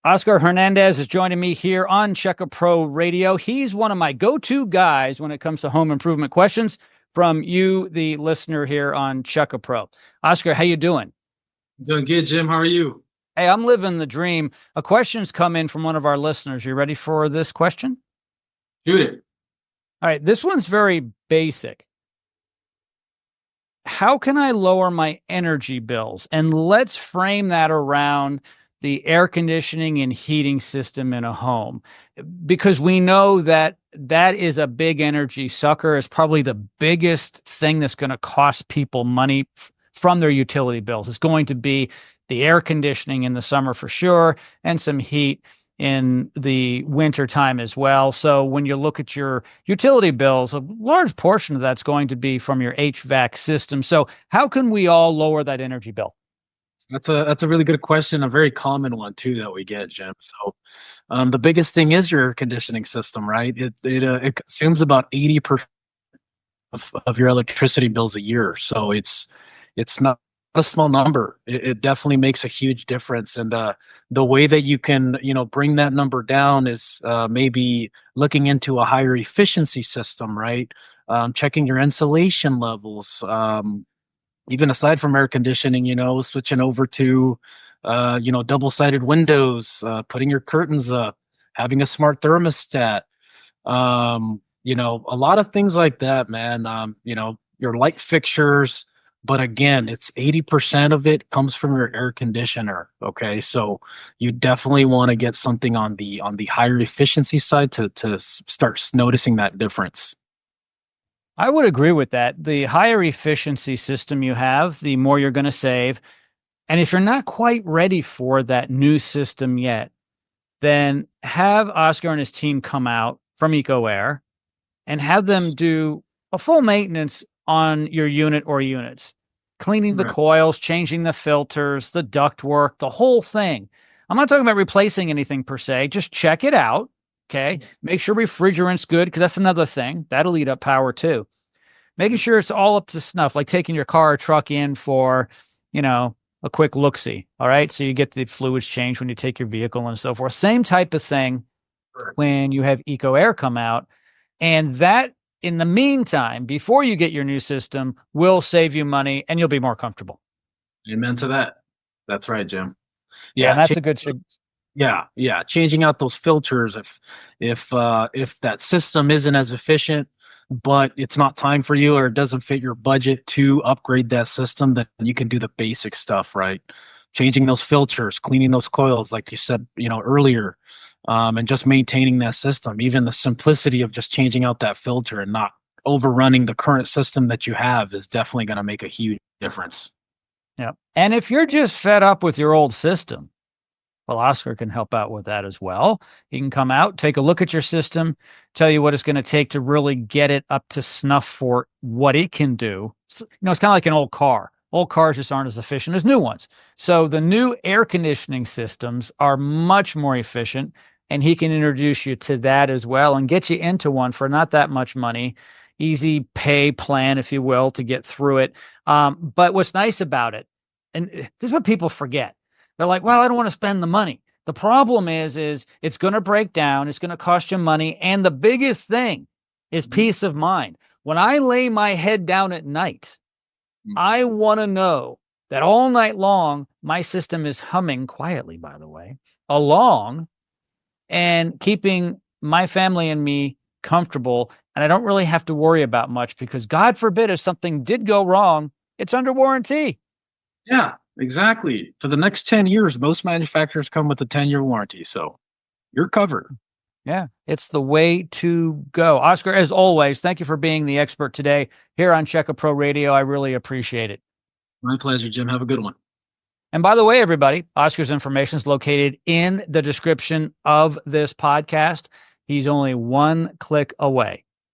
Oscar Hernandez is joining me here on Checka Pro Radio. He's one of my go-to guys when it comes to home improvement questions from you, the listener here on Checka Pro. Oscar, how you doing? Doing good, Jim. How are you? Hey, I'm living the dream. A question's come in from one of our listeners. You ready for this question? Shoot it. All right, this one's very basic. How can I lower my energy bills? And let's frame that around the air conditioning and heating system in a home, because we know that that is a big energy sucker. It's probably the biggest thing that's going to cost people money from their utility bills. It's going to be the air conditioning in the summer for sure, and some heat in the winter time as well. So when you look at your utility bills, a large portion of that's going to be from your HVAC system. So how can we all lower that energy bill? That's a really good question, a very common one too that we get, Jim. So, the biggest thing is your air conditioning system, right? It consumes about 80% of your electricity bills a year. So it's not a small number. It definitely makes a huge difference. And the way that you can bring that number down is maybe looking into a higher efficiency system, right? Checking your insulation levels. Even aside from air conditioning, switching over to, double-sided windows, putting your curtains up, having a smart thermostat, a lot of things like that, man. Your light fixtures, but again, it's 80% of it comes from your air conditioner. Okay. So you definitely want to get something on the higher efficiency side to start noticing that difference. I would agree with that. The higher efficiency system you have, the more you're going to save. And if you're not quite ready for that new system yet, then have Oscar and his team come out from EcoAir and have them do a full maintenance on your unit or units, cleaning the coils, changing the filters, the duct work, the whole thing. I'm not talking about replacing anything per se. Just check it out. Okay. Make sure refrigerant's good, because that's another thing. That'll eat up power too. Making sure it's all up to snuff, like taking your car or truck in for, a quick look-see. All right. So you get the fluids changed when you take your vehicle and so forth. Same type of thing when you have EcoAir come out. And that, in the meantime, before you get your new system, will save you money and you'll be more comfortable. Amen to that. That's right, Jim. Yeah, and that's a good. Yeah. Changing out those filters if that system isn't as efficient, but it's not time for you or it doesn't fit your budget to upgrade that system, then you can do the basic stuff, right? Changing those filters, cleaning those coils, like you said, earlier, and just maintaining that system. Even the simplicity of just changing out that filter and not overrunning the current system that you have is definitely going to make a huge difference. Yeah. And if you're just fed up with your old system, well, Oscar can help out with that as well. He can come out, take a look at your system, tell you what it's going to take to really get it up to snuff for what it can do. So, it's kind of like an old car. Old cars just aren't as efficient as new ones. So the new air conditioning systems are much more efficient, and he can introduce you to that as well and get you into one for not that much money. Easy pay plan, if you will, to get through it. But what's nice about it, and this is what people forget. They're like, well, I don't want to spend the money. The problem is it's going to break down. It's going to cost you money. And the biggest thing is peace of mind. When I lay my head down at night, I want to know that all night long, my system is humming quietly, by the way, along and keeping my family and me comfortable. And I don't really have to worry about much, because God forbid if something did go wrong, it's under warranty. Yeah. Exactly. For the next 10 years, most manufacturers come with a 10-year warranty. So you're covered. Yeah, it's the way to go. Oscar, as always, thank you for being the expert today here on Checka Pro Radio. I really appreciate it. My pleasure, Jim. Have a good one. And by the way, everybody, Oscar's information is located in the description of this podcast. He's only one click away.